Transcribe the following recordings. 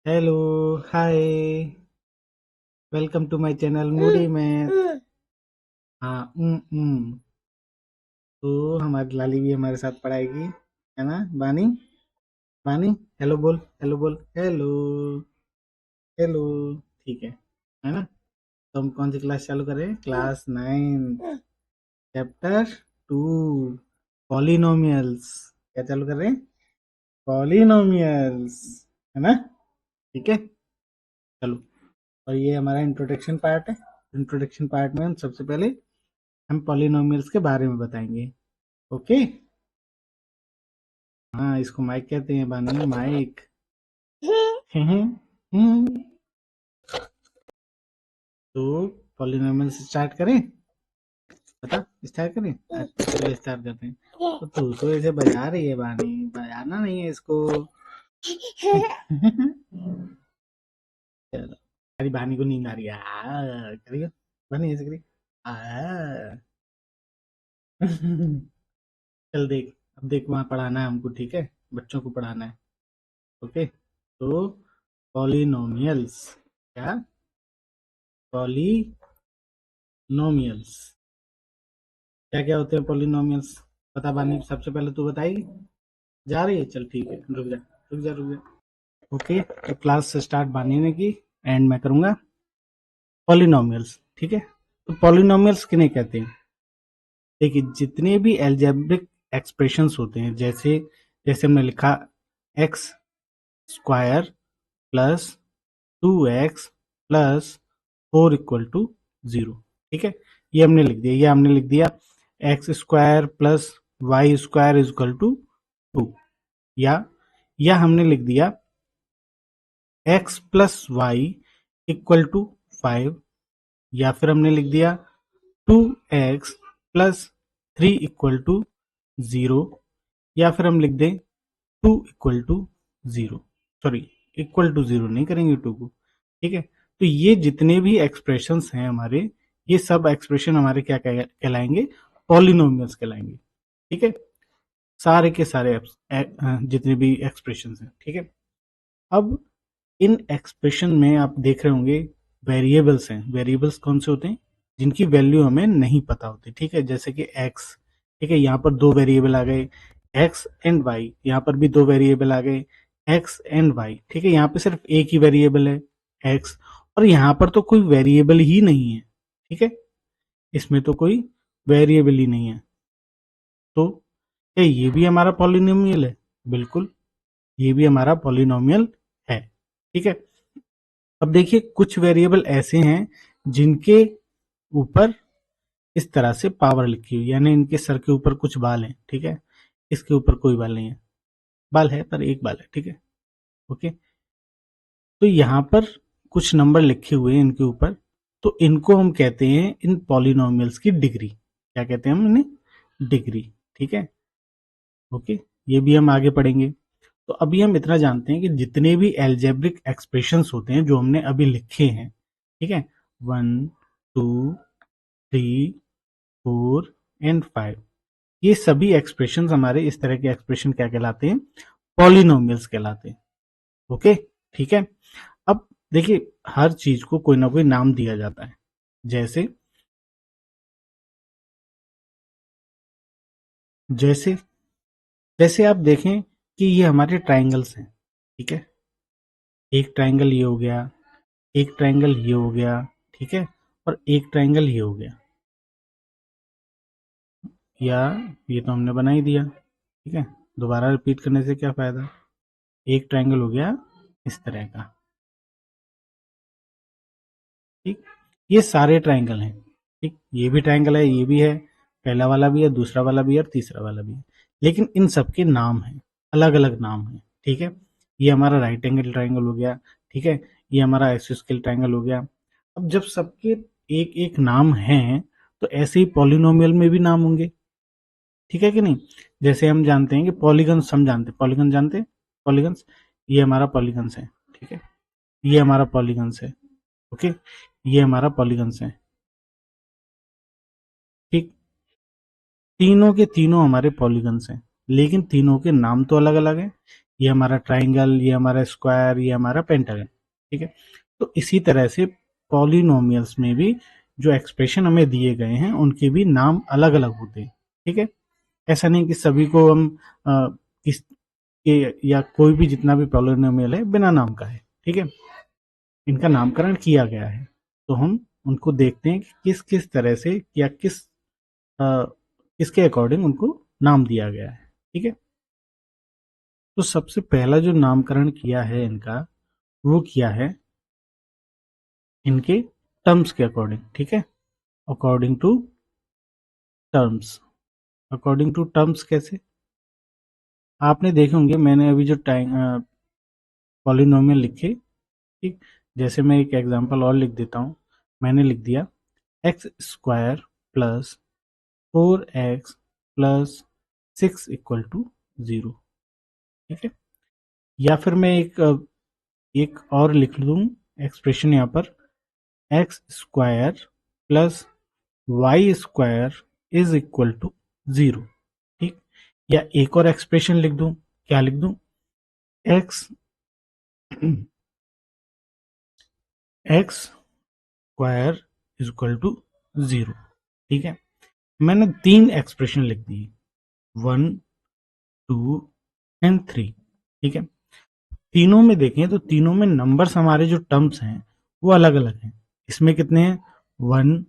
Hello, hi, welcome to my channel moody math. हाँ, तो हमारी लाली भी हमारे साथ पढ़ाएगी, है ना बानी? बानी, हेलो बोल, हेलो बोल, हेलो, हेलो। ठीक है ना? तो हम कौन सी क्लास चालू करें? Class 9, chapter 2, polynomials. क्या चालू कर रहे हैं? पॉलिनोमियल्स, है ना? ठीक है, चलो। और ये हमारा इंट्रोडक्शन पार्ट है। इंट्रोडक्शन पार्ट में हम सबसे पहले हम पॉलिनोमियल्स के बारे में बताएंगे। ओके। हाँ, इसको माइक कहते हैं बानी, माइक। तो पॉलिनोमियल्स स्टार्ट करें? बता, स्टार्ट करें? अच्छा चलो स्टार्ट करते हैं। तो तू तो ऐसे बजा रही है बानी, बजाना नहीं है इसको। चलो, अरे बानी को नींद आ रही है, करियो बानी, ऐसे करिए। आ चल देख, अब देख, वहाँ पढ़ाना है हमको, ठीक है? बच्चों को पढ़ाना है। ओके, तो पॉलिनोमियल्स, क्या? पॉलिनोमियल्स क्या क्या होते हैं? पॉलिनोमियल्स बता बानी, सबसे पहले तू बताएगी। जा रही है, चल ठीक है, रुक जा, रुक जा, रुक जा। ओके, तो क्लास स्टार्ट बानी ने की, एंड मैं करूंगा। पॉलिनोमियल्स, ठीक है? तो पॉलिनोमियल्स किन्हें कहते हैं? देखिए, जितने भी एल्जेब्रिक एक्सप्रेशंस होते हैं, जैसे जैसे हमने लिखा x square plus 2x plus 4 = 0, ठीक है? ये हमने लिख दिया, ये हमने लिख दिया x square plus y square = 2, या हमने लिख दिया एक्स प्लस वाई =5, या फिर हमने लिख दिया 2x प्लस 3 = 0, या फिर हम लिख दें 2 = 0, सॉरी, =0 नहीं करेंगे 2 को, ठीक है? तो ये जितने भी एक्सप्रेशंस हैं हमारे, ये सब एक्सप्रेशन हमारे क्या कहलाएंगे? पॉलिनोमियल्स कहलाएंगे, ठीक है? सारे के सारे जितने भी एक्सप्रेशंस हैं, ठीक है? अब इन एक्सप्रेशन में आप देख रहे होंगे वेरिएबल्स हैं। वेरिएबल्स कौन से होते हैं? जिनकी वैल्यू हमें नहीं पता होती, ठीक है? जैसे कि एक्स, ठीक है, यहाँ पर दो वेरिएबल आ गए, एक्स एंड वाई, यहाँ पर भी दो वेरिएबल आ गए, एक्स एंड वाई, ठीक है? यहाँ पे सिर्फ एक ही वेरिएबल है, एक्स, और यहाँ पर तो कोई वेरिएबल ही नहीं है, ठीक है? इसमें तो कोई वेरिएबल ही नहीं है। तो क्या ये भी हमारा पॉलिनोमियल है? बिल्कुल, ये भी हमारा पॉलिनोमियल है, ठीक है? अब देखिए, कुछ वेरिएबल ऐसे हैं जिनके ऊपर इस तरह से पावर लिखी हुई, यानी इनके सर के ऊपर कुछ बाल हैं, ठीक है? इसके ऊपर कोई बाल नहीं है, बाल है पर एक बाल है, ठीक है? ओके, तो यहाँ पर कुछ नंबर लिखे हुए हैं इनके ऊपर, तो इनको हम कहते हैं इन पॉलिनोमियल्स की डिग्री। क्या कहते हैं हम इन्हें? डिग्री, ठीक है? ओके, ये भी हम आगे पढ़ेंगे। तो अभी हम इतना जानते हैं कि जितने भी एल्जेब्रिक एक्सप्रेशंस होते हैं जो हमने अभी लिखे हैं, ठीक है, 1, 2, 3, 4 एंड 5, ये सभी एक्सप्रेशंस हमारे, इस तरह के एक्सप्रेशन क्या कहलाते हैं? पॉलिनोमियल्स कहलाते हैं। ओके, ठीक है? अब देखिए, हर चीज को कोई ना कोई नाम दिया जाता है। जैसे जैसे जैसे आप देखें कि ये हमारे ट्राइंगल्स हैं, ठीक है? एक ट्राइंगल ये हो गया, एक ट्राइंगल ये हो गया, ठीक है, और एक ट्राइंगल ये हो गया, या ये तो हमने बना ही दिया, ठीक है? दोबारा रिपीट करने से क्या फायदा? एक ट्राइंगल हो गया इस तरह का, ठीक? ये सारे ट्राइंगल हैं, ठीक? ये भी ट्राइंगल है, ये भी है, पहला वाला भी है, दूसरा वाला भी है, और तीसरा वाला भी है, लेकिन इन सबके नाम हैं, अलग अलग नाम हैं, ठीक है? ये हमारा राइट एंगल ट्राइंगल हो गया, ठीक है? ये हमारा आइसोस्केल ट्राइंगल हो गया। अब जब सबके एक एक नाम हैं, तो ऐसे ही पॉलिनोमियल में भी नाम होंगे, ठीक है कि नहीं? जैसे हम जानते हैं कि पॉलीगन्स, हम जानते हैं पॉलीगन, जानते हैं पॉलीगन्स, ये हमारा पॉलीगन्स है, ठीक है? ये हमारा पॉलीगन्स है, ओके, ये हमारा पॉलीगन्स है, ठीक? तीनों के तीनों हमारे पॉलीगन्स हैं, लेकिन तीनों के नाम तो अलग अलग हैं। ये हमारा ट्राइंगल, ये हमारा स्क्वायर, ये हमारा पेंटागन, ठीक है। तो इसी तरह से पॉलिनोमियल्स में भी जो एक्सप्रेशन हमें दिए गए हैं उनके भी नाम अलग अलग होते हैं, ठीक है। ऐसा नहीं कि सभी को हम किस के या कोई भी जितना भी पॉलिनोमियल है बिना नाम का है, ठीक है। इनका नामकरण किया गया है, तो हम उनको देखते हैं कि किस किस तरह से या किसके अकॉर्डिंग उनको नाम दिया गया है, ठीक है। तो सबसे पहला जो नामकरण किया है इनका, वो किया है इनके टर्म्स के अकॉर्डिंग, ठीक है। According to terms. According to terms कैसे? आपने देखे होंगे, मैंने अभी जो पॉलिनोमियल लिखे, ठीक। जैसे मैं एक एग्जांपल और लिख देता हूँ। मैंने लिख दिया x square plus 4x plus 6 equal to 0, ठीक है। या फिर मैं एक और लिख लूँ एक्सप्रेशन यहाँ पर, x square plus y square is equal to 0, ठीक। या एक और एक्सप्रेशन लिख दूं, क्या लिख दूं, x x square is equal to 0, ठीक है। मैंने 3 एक्सप्रेशन लिख दी, 1 2 एंड 3, ठीक है। तीनों में देखें तो तीनों में नंबर्स हमारे जो टर्म्स हैं वो अलग अलग हैं। इसमें कितने हैं, 1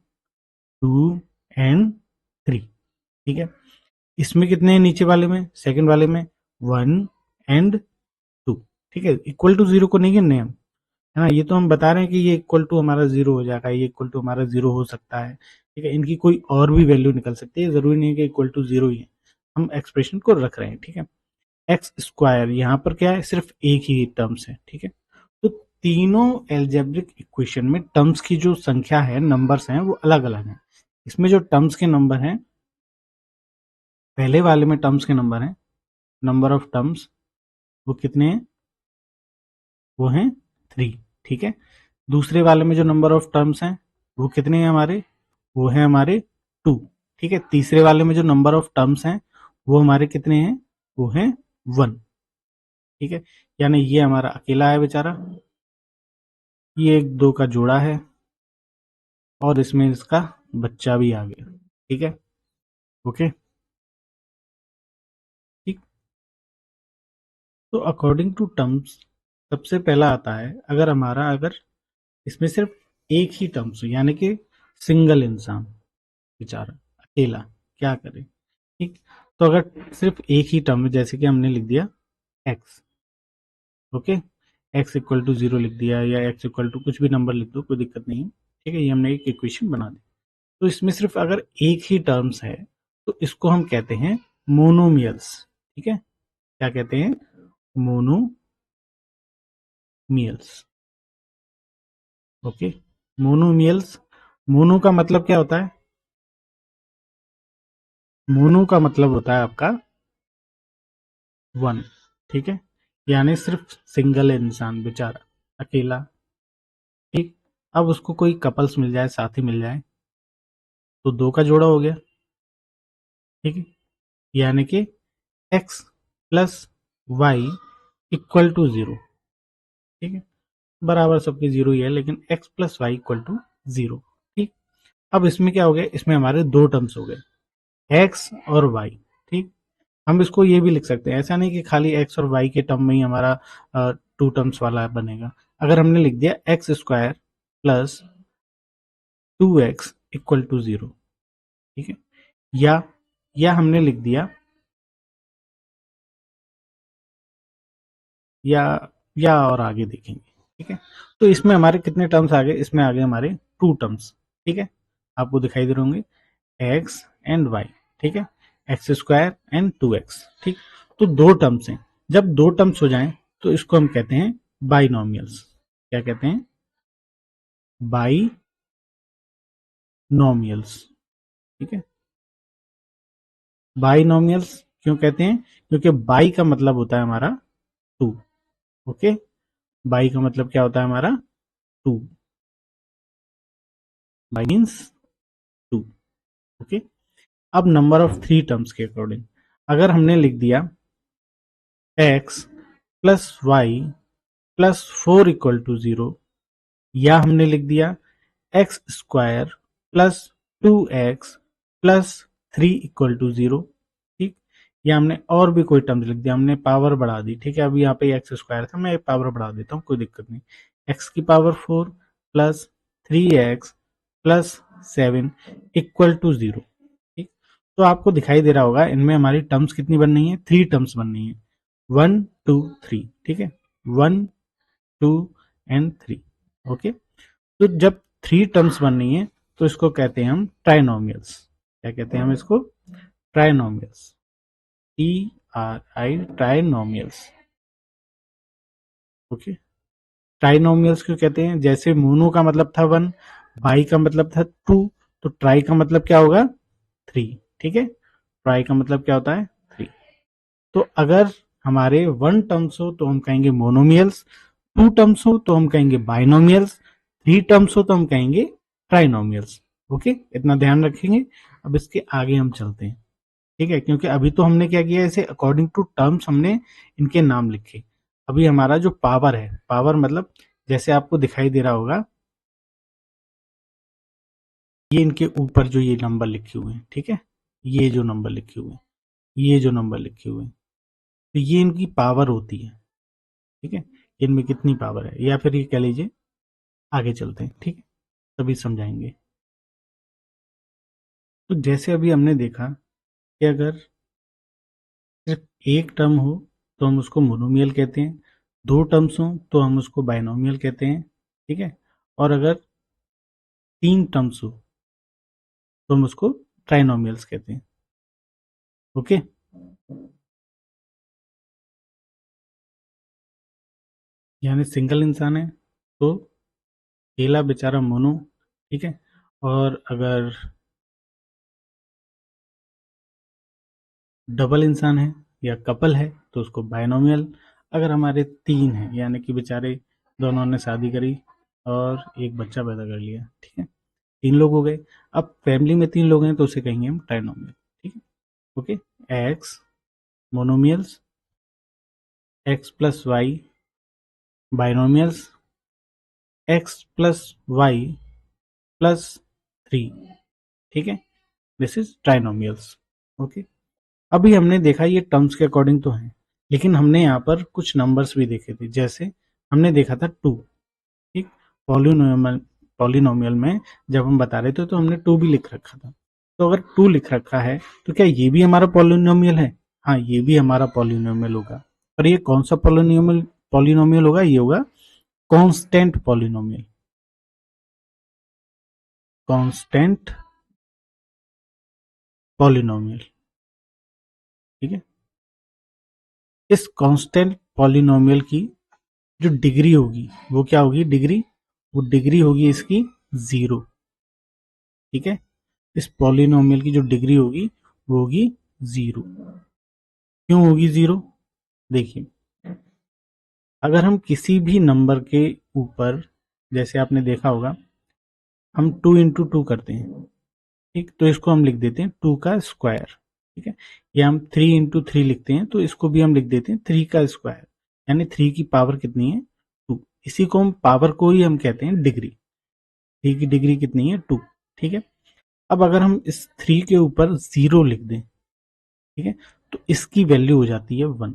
2 एंड 3, ठीक है। इसमें कितने हैं नीचे वाले में, सेकंड वाले में 1 एंड 2, ठीक है। इक्वल टू 0 को नहीं गिनने हम, है ना। ये तो हम बता रहे हैं कि ये इक्वल टू हमारा 0 हो जाएगा, ये इक्वल टू हमारा 0 हो सकता है, ठीक है। इनकी कोई और भी वैल्यू निकल सकती है, जरूरी नहीं है कि इक्वल टू 0 ही है। हम एक्सप्रेशन को रख रहे हैं, ठीक है। एक्स स्क्वायर यहाँ पर क्या है, सिर्फ एक ही टर्म्स है, ठीक है। तो तीनों एल्जेब्रिक इक्वेशन में टर्म्स की जो संख्या है, नंबर्स हैं, वो अलग अलग हैं। इसमें जो टर्म्स के नंबर हैं, पहले वाले में टर्म्स के नंबर हैं, नंबर ऑफ टर्म्स, वो कितने हैं, वो हैं 3, ठीक है। दूसरे वाले में जो नंबर ऑफ टर्म्स हैं वो कितने हैं हमारे, वो हैं हमारे 2, ठीक है। तीसरे वाले में जो नंबर ऑफ टर्म्स हैं वो हमारे कितने हैं, वो हैं 1, ठीक है। यानी ये हमारा अकेला है बेचारा, ये एक दो का जोड़ा है, और इसमें इसका बच्चा भी आ गया, ठीक है। ओके, ठीक। तो अकॉर्डिंग टू टर्म्स सबसे पहला आता है, अगर इसमें सिर्फ एक ही टर्म्स हो, यानी कि सिंगल इंसान बेचारा अकेला, क्या करे, ठीक। तो अगर सिर्फ एक ही टर्म है, जैसे कि हमने लिख दिया x, okay, x equal to 0 लिख दिया, या एक्स इक्वल टू कुछ भी नंबर लिख दो, कोई दिक्कत नहीं है, ठीक है। ये हमने एक इक्वेशन बना दी। तो इसमें सिर्फ अगर एक ही टर्म्स है तो इसको हम कहते हैं मोनोमियल्स, ठीक है। क्या कहते हैं, मोनोमियल्स, ओके। मोनोमियल्स, मोनो का मतलब क्या होता है, मोनो का मतलब होता है आपका 1, ठीक है। यानी सिर्फ सिंगल इंसान बेचारा अकेला, ठीक। अब उसको कोई कपल्स मिल जाए, साथी मिल जाए, तो 2 का जोड़ा हो गया, ठीक है। यानी कि x plus y equal to 0, ठीक है। बराबर सबके 0 ही है, लेकिन x plus y equal to 0, ठीक। अब इसमें क्या हो गया, इसमें हमारे 2 टर्म्स हो गए, एक्स और वाई, ठीक। हम इसको ये भी लिख सकते हैं, ऐसा नहीं कि खाली एक्स और वाई के टर्म में ही हमारा 2 टर्म्स वाला बनेगा। अगर हमने लिख दिया x square plus 2x equal to 0, ठीक है। या हमने लिख दिया, या और आगे देखेंगे, ठीक है। तो इसमें हमारे कितने टर्म्स आ गए, इसमें आ गए हमारे 2 टर्म्स, ठीक है। आपको दिखाई दे रहे होंगे, एक्स एंड वाई, ठीक है, एक्स स्क्वायर एंड 2x, ठीक। तो 2 टर्म्स हैं, जब 2 टर्म्स हो जाएं तो इसको हम कहते हैं बाइनोमियल्स। क्या कहते हैं, बाइनोमियल्स, ठीक है। बाइनोमियल्स क्यों कहते हैं, क्योंकि बाई का मतलब होता है हमारा 2, ओके। बाई का मतलब क्या होता है हमारा 2, बाई मीन्स 2, ओके। अब नंबर ऑफ 3 टर्म्स के अकॉर्डिंग, अगर हमने लिख दिया x plus y plus 4 equal to 0, या हमने लिख दिया x square plus 2x plus 3 equal to 0, ठीक। या हमने और भी कोई टर्म्स लिख दिया, हमने पावर बढ़ा दी, ठीक है। अभी यहाँ पे एक्स स्क्वायर था, मैं पावर बढ़ा देता हूँ, कोई दिक्कत नहीं। एक्स की power 4 plus 3x plus 7 equal to 0, ठीक। तो आपको दिखाई दे रहा होगा इनमें हमारी टर्म्स कितनी बन रही है, 3 टर्म्स बन रही है, 1 2 3, ठीक है, 1 2 एंड 3, ओके। तो जब 3 टर्म्स बन रही है तो इसको कहते हैं हम ट्राइनोमियल्स। क्या कहते हैं हम इसको? Trinomials, TRI, trinomials, okay. Trinomials क्यों कहते हैं? जैसे मोनो का मतलब था 1, बाई का मतलब था 2, तो ट्राई का मतलब क्या होगा? 3, ठीक है। ट्राई का मतलब क्या होता है? 3। तो अगर हमारे 1 टर्म्स हो तो हम कहेंगे मोनोमियल्स, 2 टर्म्स हो तो हम कहेंगे बाइनोमियल्स, 3 टर्म्स हो तो हम कहेंगे ट्राइनोमियल्स, ओके। इतना ध्यान रखेंगे। अब इसके आगे हम चलते हैं, ठीक है, क्योंकि अभी तो हमने क्या किया, इसे अकॉर्डिंग टू टर्म्स हमने इनके नाम लिखे। अभी हमारा जो पावर है, पावर मतलब जैसे आपको दिखाई दे रहा होगा, ये इनके ऊपर जो ये नंबर लिखे हुए हैं, ठीक है, ये जो नंबर लिखे हुए हैं, ये जो नंबर लिखे हुए हैं, तो ये इनकी पावर होती है, ठीक है। इनमें कितनी पावर है, या फिर ये कह लीजिए, आगे चलते हैं, ठीक है, तभी समझाएंगे। तो जैसे अभी हमने देखा कि अगर सिर्फ एक टर्म हो तो हम उसको मोनोमियल कहते हैं, 2 टर्म्स हो तो हम उसको बाइनोमियल कहते हैं, ठीक है। और अगर 3 टर्म्स हो तो हम उसको ट्राइनोमियल्स कहते हैं, ओके। यानी सिंगल इंसान है तो अकेला बेचारा मोनो, ठीक है। और अगर डबल इंसान है या कपल है तो उसको बाइनोमियल। अगर हमारे 3 हैं, यानी कि बेचारे दोनों ने शादी करी और एक बच्चा पैदा कर लिया, ठीक है, 3 लोग हो गए। अब फैमिली में 3 लोग हैं तो उसे कहेंगे हम ट्राइनोमियल, ठीक है, okay. X monomials, x plus y binomials, x plus y plus 3, ठीक है, दिस इज ट्राइनोमियल्स, ओके। अभी हमने देखा ये टर्म्स के अकॉर्डिंग तो है, लेकिन हमने यहाँ पर कुछ नंबर्स भी देखे थे। जैसे हमने देखा था 2, ठीक। पॉलिनोमियल, पॉलिनोमियल में जब हम बता रहे थे तो हमने 2 भी लिख रखा था। तो अगर 2 लिख रखा है तो क्या ये भी हमारा पॉलिनोमियल है? हाँ, ये भी हमारा पॉलिनोमियल होगा। पर ये कौन सा पॉलिनोमियल पॉलिनोमियल होगा? ये होगा कांस्टेंट पॉलिनोमियल, कांस्टेंट पॉलिनोमियल, ठीक है। इस कांस्टेंट पॉलिनोमियल की जो डिग्री होगी वो क्या होगी? डिग्री, वो डिग्री होगी इसकी 0, ठीक है। इस पॉलिनोमियल की जो डिग्री होगी वो होगी 0। क्यों होगी 0? देखिए, अगर हम किसी भी नंबर के ऊपर, जैसे आपने देखा होगा, हम 2 इंटू 2 करते हैं, ठीक, तो इसको हम लिख देते हैं 2 का स्क्वायर, ठीक है। या हम 3 इंटू 3 लिखते हैं तो इसको भी हम लिख देते हैं 3 का स्क्वायर, यानी 3 की पावर कितनी है? 2। इसी को हम पावर को ही हम कहते हैं डिग्री। 3 की डिग्री कितनी है? 2, ठीक है। अब अगर हम इस 3 के ऊपर 0 लिख दें, ठीक है, तो इसकी वैल्यू हो जाती है 1।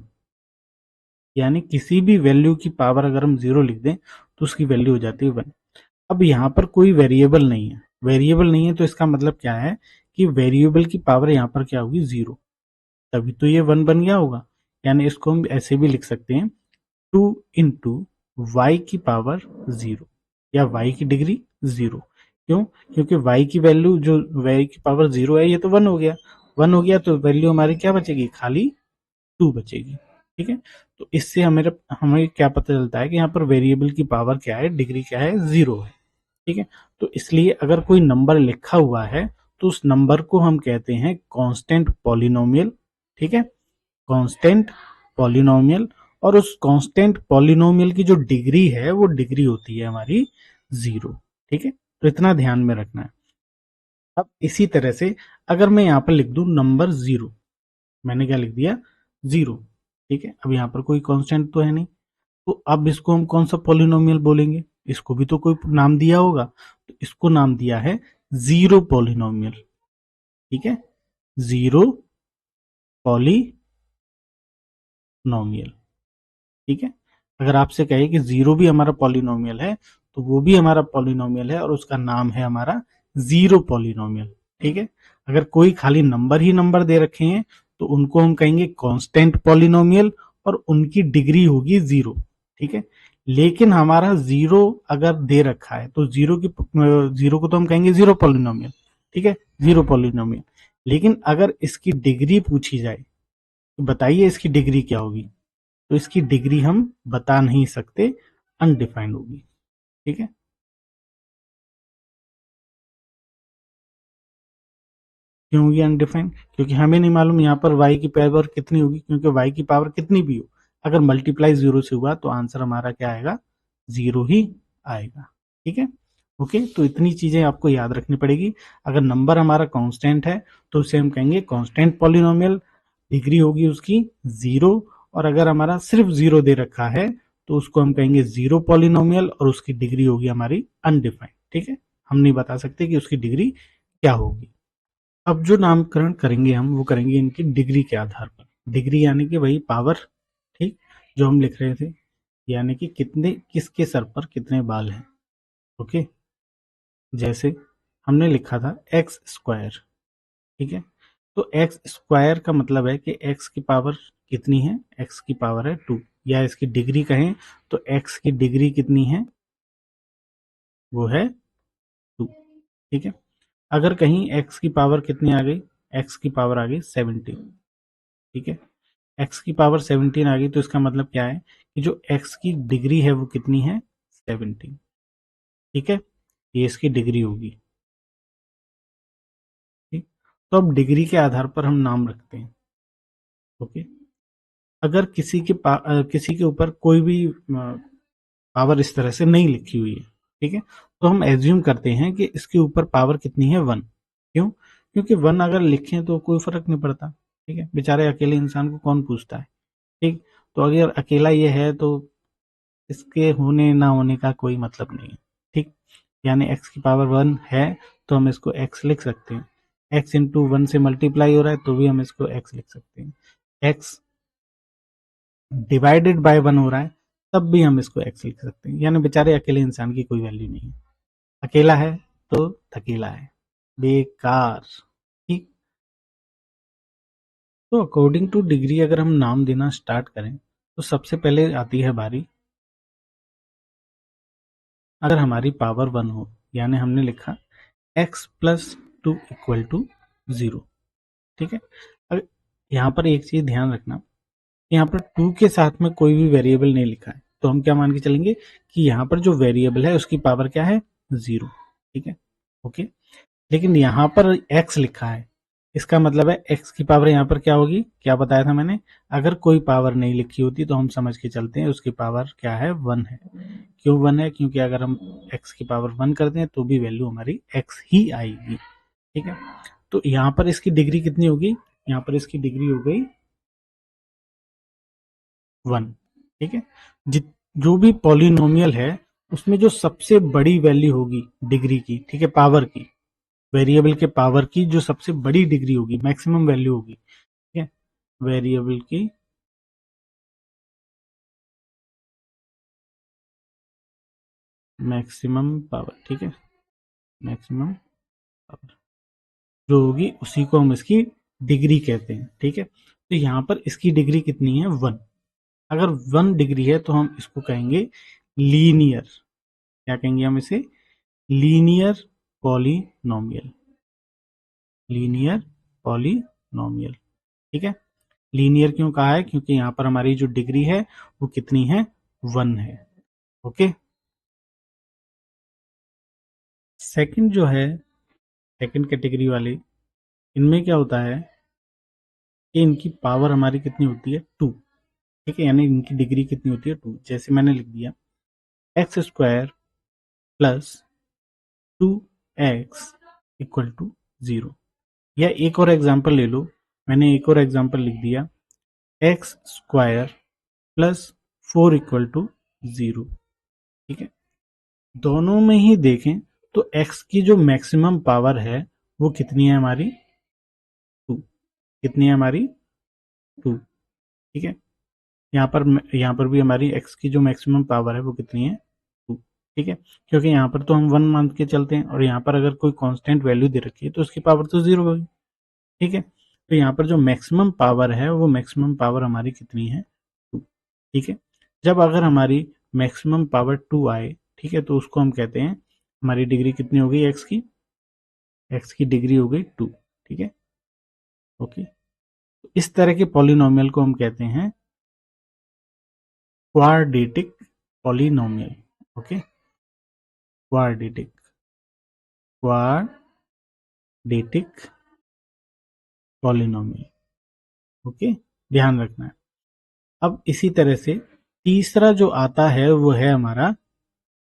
यानी किसी भी वैल्यू की पावर अगर हम 0 लिख दें तो उसकी वैल्यू हो जाती है 1। अब यहाँ पर कोई वेरिएबल नहीं है, वेरिएबल नहीं है तो इसका मतलब क्या है कि वेरिएबल की पावर यहाँ पर क्या होगी? 0, तभी तो ये 1 बन गया होगा। यानी इसको हम ऐसे भी लिख सकते हैं 2 इंटू वाई की पावर 0, या वाई की डिग्री 0। क्यों? क्योंकि वाई की वैल्यू, जो वाई की पावर 0 है, ये तो 1 हो गया, 1 हो गया तो वैल्यू हमारी क्या बचेगी? खाली 2 बचेगी, ठीक है। तो इससे हमें हमें क्या पता चलता है कि यहाँ पर वेरिएबल की पावर क्या है, डिग्री क्या है? 0 है, ठीक है। तो इसलिए अगर कोई नंबर लिखा हुआ है तो उस नंबर को हम कहते हैं कांस्टेंट पॉलिनोमियल, ठीक है, कांस्टेंट पॉलिनोमियल। और उस कांस्टेंट पॉलिनोमियल की जो डिग्री है वो डिग्री होती है हमारी 0, ठीक है। तो इतना ध्यान में रखना है। अब इसी तरह से अगर मैं यहाँ पर लिख दूं नंबर 0, मैंने क्या लिख दिया? 0, ठीक है, अब यहाँ पर कोई कांस्टेंट तो है नहीं, तो अब इसको हम कौन सा पॉलिनोमियल बोलेंगे? इसको भी तो कोई नाम दिया होगा, तो इसको नाम दिया है जीरो पॉलिनोमियल। ठीक है, जीरो पॉलिनोमियल। ठीक है, अगर आपसे कहे कि जीरो भी हमारा पॉलिनोमियल है, तो वो भी हमारा पॉलिनोमियल है और उसका नाम है हमारा जीरो पॉलिनोमियल। ठीक है, अगर कोई खाली नंबर ही नंबर दे रखे हैं तो उनको हम कहेंगे कांस्टेंट पॉलिनोमियल और उनकी डिग्री होगी जीरो। ठीक है, लेकिन हमारा जीरो अगर दे रखा है तो जीरो को तो हम कहेंगे जीरो पॉलिनोमियल। ठीक है, जीरो पॉलिनोमियल। लेकिन अगर इसकी डिग्री पूछी जाए तो बताइए इसकी डिग्री क्या होगी, तो इसकी डिग्री हम बता नहीं सकते, अनडिफाइंड होगी। ठीक है, क्यों होगी अनडिफाइंड? क्योंकि हमें नहीं मालूम यहाँ पर y की पावर कितनी होगी, क्योंकि y की पावर कितनी भी हो, अगर मल्टीप्लाई जीरो से हुआ तो आंसर हमारा क्या आएगा? जीरो ही आएगा। ठीक है, ओके, तो इतनी चीजें आपको याद रखनी पड़ेगी। अगर नंबर हमारा कांस्टेंट है तो उसे हम कहेंगे कांस्टेंट पॉलिनोमियल, डिग्री होगी उसकी जीरो। और अगर हमारा सिर्फ जीरो दे रखा है तो उसको हम कहेंगे जीरो पॉलिनोमियल और उसकी डिग्री होगी हमारी अनडिफाइंड। ठीक है, हम नहीं बता सकते कि उसकी डिग्री क्या होगी। अब जो नामकरण करेंगे हम वो करेंगे इनकी डिग्री के आधार पर। डिग्री यानी कि वही पावर, ठीक, जो हम लिख रहे थे, यानी कि कितने, किसके सर पर कितने बाल हैं। ओके, जैसे हमने लिखा था एक्स स्क्वायर। ठीक है, तो एक्स स्क्वायर का मतलब है कि एक्स की पावर कितनी है? एक्स की पावर है टू, या इसकी डिग्री कहें तो एक्स की डिग्री कितनी है? वो है टू। ठीक है, अगर कहीं एक्स की पावर कितनी आ गई? एक्स की पावर आ गई 17। ठीक है, एक्स की पावर 17 आ गई तो इसका मतलब क्या है कि जो एक्स की डिग्री है वो कितनी है? 17। ठीक है, ये इसकी डिग्री होगी। ठीक, तो अब डिग्री के आधार पर हम नाम रखते हैं। ओके, अगर किसी के ऊपर कोई भी पावर इस तरह से नहीं लिखी हुई है, ठीक है, तो हम एज्यूम करते हैं कि इसके ऊपर पावर कितनी है? वन। क्यों? क्योंकि वन अगर लिखें तो कोई फर्क नहीं पड़ता। ठीक है, बेचारे अकेले इंसान को कौन पूछता है। ठीक, तो अगर अकेला ये है तो इसके होने ना होने का कोई मतलब नहीं है। ठीक, यानी एक्स की पावर वन है तो हम इसको एक्स लिख सकते हैं। एक्स इंटू वन से मल्टीप्लाई हो रहा है तो भी हम इसको एक्स लिख सकते हैं। एक्स डिवाइडेड बाय वन हो रहा है तब भी हम इसको एक्स लिख सकते हैं। यानी बेचारे अकेले इंसान की कोई वैल्यू नहीं है, अकेला है तो थकेला है, बेकार। ठीक, तो अकॉर्डिंग टू डिग्री अगर हम नाम देना स्टार्ट करें तो सबसे पहले आती है बारी, अगर हमारी पावर वन हो, यानी हमने लिखा x plus two equal to zero. ठीक है, अब यहाँ पर एक चीज ध्यान रखना, यहाँ पर टू के साथ में कोई भी वेरिएबल नहीं लिखा है, तो हम क्या मान के चलेंगे कि यहाँ पर जो वेरिएबल है उसकी पावर क्या है? जीरो। ठीक है, ओके, लेकिन यहाँ पर एक्स लिखा है, इसका मतलब है एक्स की पावर यहाँ पर क्या होगी? क्या बताया था मैंने? अगर कोई पावर नहीं लिखी होती तो हम समझ के चलते हैं उसकी पावर क्या है? वन है। क्यों वन है? क्योंकि अगर हम एक्स की पावर वन करते हैं तो भी वैल्यू हमारी एक्स ही आएगी। ठीक है, तो यहाँ पर इसकी डिग्री कितनी होगी? यहाँ पर इसकी डिग्री हो गई वन। ठीक है, जो भी पॉलिनोमियल है उसमें जो सबसे बड़ी वैल्यू होगी डिग्री की, ठीक है, पावर की, वेरिएबल के पावर की जो सबसे बड़ी डिग्री होगी, मैक्सिमम वैल्यू होगी। ठीक है, वेरिएबल की मैक्सिमम पावर। ठीक है, मैक्सिमम पावर जो होगी उसी को हम इसकी डिग्री कहते हैं। ठीक है, तो यहाँ पर इसकी डिग्री कितनी है? वन। अगर वन डिग्री है तो हम इसको कहेंगे लीनियर। क्या कहेंगे हम इसे? Linear polynomial. Linear polynomial. ठीक है, लीनियर क्यों कहा है? क्योंकि यहाँ पर हमारी जो डिग्री है वो कितनी है? वन है। ओके, सेकंड जो है, सेकंड कैटेगरी वाले, इनमें क्या होता है कि इनकी पावर हमारी कितनी होती है? टू। ठीक है, यानी इनकी डिग्री कितनी होती है? टू। जैसे मैंने लिख दिया x square plus two x equal to zero. या एक और एग्जाम्पल ले लो, मैंने एक और एग्जाम्पल लिख दिया x square plus 4 equal to 0। ठीक है, दोनों में ही देखें तो x की जो मैक्सिमम पावर है वो कितनी है हमारी 2। कितनी है हमारी 2। ठीक है, यहाँ पर भी हमारी x की जो मैक्सिमम पावर है वो कितनी है 2। ठीक है, क्योंकि यहाँ पर तो हम 1 मान के चलते हैं और यहाँ पर अगर कोई कांस्टेंट वैल्यू दे रखी है तो उसकी पावर तो 0 होगी। ठीक है, तो यहाँ पर जो मैक्सिमम पावर है वो मैक्सिमम पावर हमारी कितनी है 2। ठीक है, जब अगर हमारी मैक्सिमम पावर 2 आए, ठीक है, तो उसको हम कहते हैं हमारी डिग्री कितनी हो गई x की डिग्री हो गई 2। ठीक है, ओके, तो इस तरह के पॉलिनोमियल को हम कहते हैं quadratic polynomial. Okay, quadratic polynomial. Okay, ध्यान रखना है। अब इसी तरह से तीसरा जो आता है वो है हमारा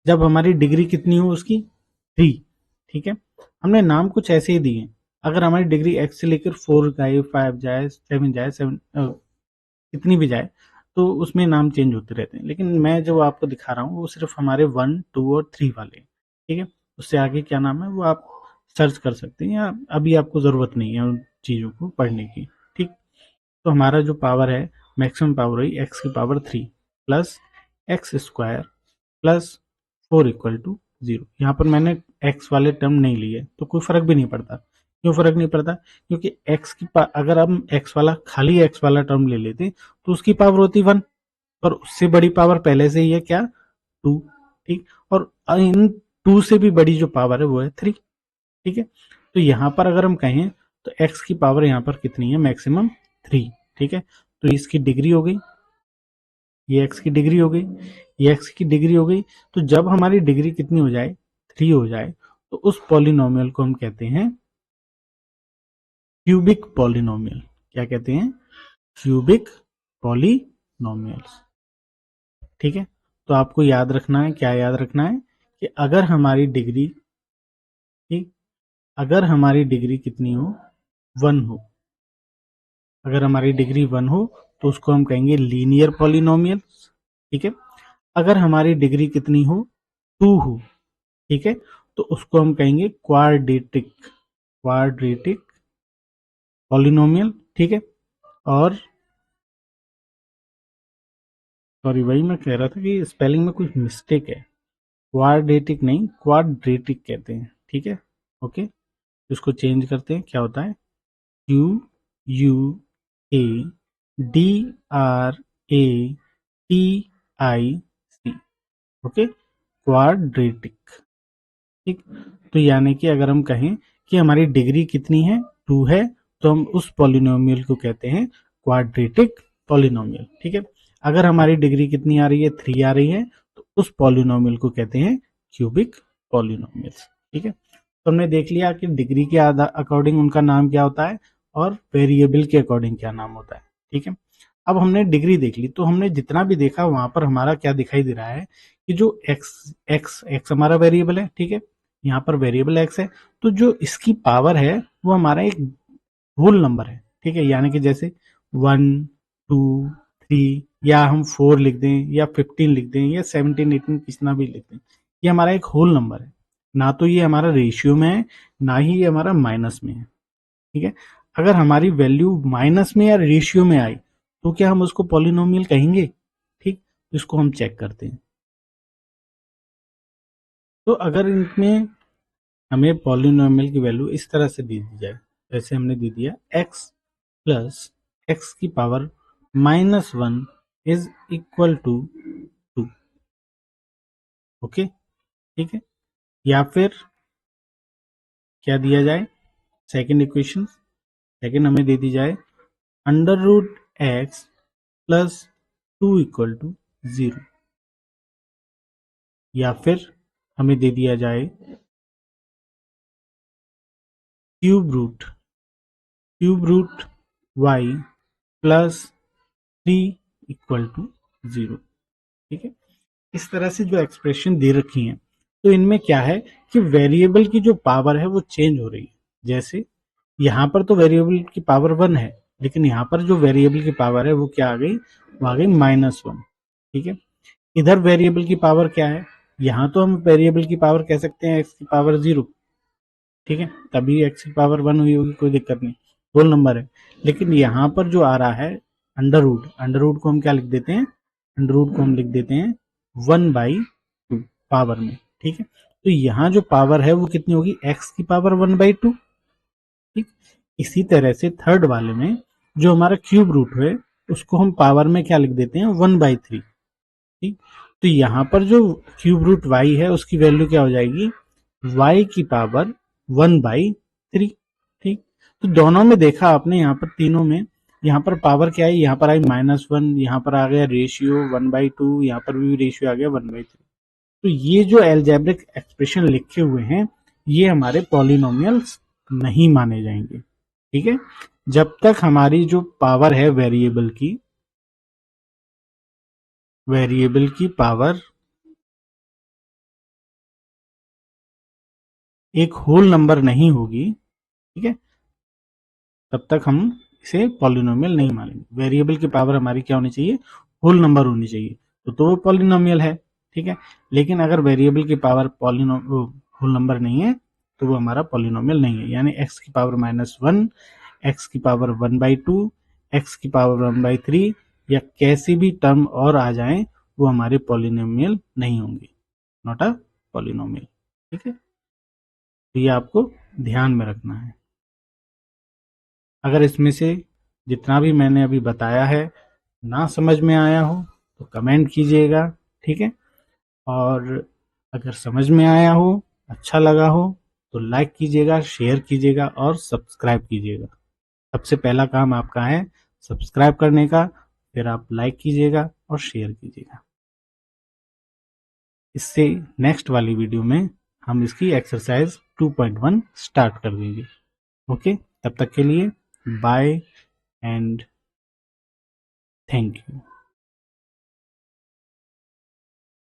जब हमारी डिग्री कितनी हो उसकी 3। ठीक है, हमने नाम कुछ ऐसे ही दिए। अगर हमारी डिग्री x से लेकर 4 जाए, 5 जाए, 7 जाए, 7 कितनी भी जाए तो उसमें नाम चेंज होते रहते हैं, लेकिन मैं जो आपको दिखा रहा हूँ वो सिर्फ हमारे 1, 2 और 3 वाले। ठीक है, उससे आगे क्या नाम है वो आप सर्च कर सकते हैं, या अभी आपको ज़रूरत नहीं है उन चीज़ों को पढ़ने की। ठीक, तो हमारा जो पावर है मैक्सिमम पावर हुई x की power 3 plus x square plus 4 equal to 0। यहाँ पर मैंने x वाले टर्म नहीं लिए तो कोई फर्क भी नहीं पड़ता। क्यों फर्क नहीं पड़ता? क्योंकि अगर हम x वाला खाली x वाला टर्म ले लेते तो उसकी पावर होती 1, और उससे बड़ी पावर पहले से ही है क्या 2। ठीक, और इन 2 से भी बड़ी जो पावर है वो है 3। ठीक है, तो यहाँ पर अगर हम कहें तो x की पावर यहाँ पर कितनी है मैक्सिमम 3। ठीक है, तो इसकी डिग्री हो गई, ये x की डिग्री हो गई, ये x की डिग्री हो गई। तो जब हमारी डिग्री कितनी हो जाए 3 हो जाए तो उस पॉलिनोमियल को हम कहते हैं क्यूबिक पॉलिनोमियल। क्या कहते हैं? Cubic polynomials. ठीक है, तो आपको याद रखना है, क्या याद रखना है कि अगर हमारी डिग्री, ठीक, अगर हमारी डिग्री कितनी हो 1 हो, अगर हमारी डिग्री 1 हो तो उसको हम कहेंगे लीनियर पॉलिनोमियल। ठीक है, अगर हमारी डिग्री कितनी हो 2 हो, ठीक है, तो उसको हम कहेंगे क्वाड्रेटिक पॉलिनोमियल। ठीक है, और सॉरी भाई, मैं कह रहा था कि स्पेलिंग में कुछ मिस्टेक है, क्वाड्रेटिक नहीं क्वाड्रेटिक कहते हैं। ठीक है, ओके, इसको चेंज करते हैं, क्या होता है QUADRATIC। Okay, quadratic. ठीक, तो यानी कि अगर हम कहें कि हमारी डिग्री कितनी है 2 है तो हम उस पॉलिनोमियल को कहते हैं क्वाड्रेटिक पॉलिनोमियल। ठीक है, अगर हमारी डिग्री कितनी आ रही है 3 आ रही है तो उस पॉलिनोमियल को कहते हैं क्यूबिक पॉलिनोमियल्स। ठीक है, तो हमने देख लिया कि डिग्री के अकॉर्डिंग उनका नाम क्या होता है और वेरिएबल के अकॉर्डिंग क्या नाम होता है। ठीक है, अब हमने डिग्री देख ली तो हमने जितना भी देखा वहां पर हमारा क्या दिखाई दे रहा है कि जो x हमारा वेरिएबल है, ठीक है, यहाँ पर वेरिएबल x है, तो जो इसकी पावर है वो हमारा एक होल नंबर है। ठीक है, यानी कि जैसे 1, 2, 3, या हम 4 लिख दें या 15 लिख दें या 17, 18 कितना भी लिख दें, ये हमारा एक होल नंबर है, ना तो ये हमारा रेशियो में है ना ही ये हमारा माइनस में है। ठीक है, अगर हमारी वैल्यू माइनस में या रेशियो में आई तो क्या हम उसको पॉलिनोमियल कहेंगे? ठीक, इसको हम चेक करते हैं। तो अगर इनमें हमें पॉलिनोमियल की वैल्यू इस तरह से दे दी जाए, जैसे हमने दे दिया x प्लस एक्स की power -1 is equal to 2। Okay, ठीक है, या फिर क्या दिया जाए सेकेंड इक्वेशन, सेकेंड हमें दे दी जाए √x प्लस 2 इक्वल टू 0, या फिर हमें दे दिया जाए cube root y plus 3 equal to 0। ठीक है, इस तरह से जो एक्सप्रेशन दे रखी हैं तो इनमें क्या है कि वेरिएबल की जो पावर है वो चेंज हो रही है। जैसे यहाँ पर तो वेरिएबल की पावर 1 है लेकिन यहाँ पर जो वेरिएबल की पावर है वो क्या आ गई, वो आ गई -1। ठीक है, इधर वेरिएबल की पावर क्या है, यहाँ तो हम वेरिएबल की पावर कह सकते हैं x की पावर 0। ठीक है, तभी x की पावर 1 हुई होगी, कोई दिक्कत नहीं, होल नंबर है। लेकिन यहाँ पर जो आ रहा है अंडर रूट को हम क्या लिख देते हैं, अंडर रूट को हम लिख देते हैं 1/2 पावर में। ठीक है, तो यहाँ जो पावर है वो कितनी होगी, x की पावर 1/2। ठीक, इसी तरह से थर्ड वाले में जो हमारा क्यूब रूट है उसको हम पावर में क्या लिख देते हैं, 1/3। ठीक, तो यहाँ पर जो क्यूब रूट y है उसकी वैल्यू क्या हो जाएगी, y की पावर 1/3। ठीक, तो दोनों में देखा आपने, यहाँ पर तीनों में, यहाँ पर पावर क्या है, यहाँ पर आई -1, यहाँ पर आ गया रेशियो 1/2, यहाँ पर भी रेशियो आ गया 1/3। तो ये जो एल्जेब्रिक एक्सप्रेशन लिखे हुए हैं ये हमारे पॉलिनोमियल्स नहीं माने जाएंगे। ठीक है, जब तक हमारी जो पावर है वेरिएबल की पावर एक होल नंबर नहीं होगी, ठीक है, तब तक हम इसे पॉलिनोमियल नहीं मानेंगे। वेरिएबल की पावर हमारी क्या होनी चाहिए, होल नंबर होनी चाहिए, तो वो पॉलिनोमियल है। ठीक है, लेकिन अगर वेरिएबल की पावर होल नंबर नहीं है तो वो हमारा पॉलिनोमियल नहीं है, यानी x की पावर -1, x की पावर 1/2, x की पावर 1/3 या कैसी भी टर्म और आ जाएं वो हमारे पॉलिनोमियल नहीं होंगे, नॉट अ पॉलिनोमियल। ठीक है, तो ये आपको ध्यान में रखना है। अगर इसमें से जितना भी मैंने अभी बताया है ना समझ में आया हो तो कमेंट कीजिएगा। ठीक है, और अगर समझ में आया हो, अच्छा लगा हो तो लाइक कीजिएगा, शेयर कीजिएगा और सब्सक्राइब कीजिएगा। सबसे पहला काम आपका है सब्सक्राइब करने का, फिर आप लाइक कीजिएगा और शेयर कीजिएगा। इससे नेक्स्ट वाली वीडियो में हम इसकी एक्सरसाइज 2.1 स्टार्ट कर देंगे। ओके, तब तक के लिए बाय एंड थैंक यू।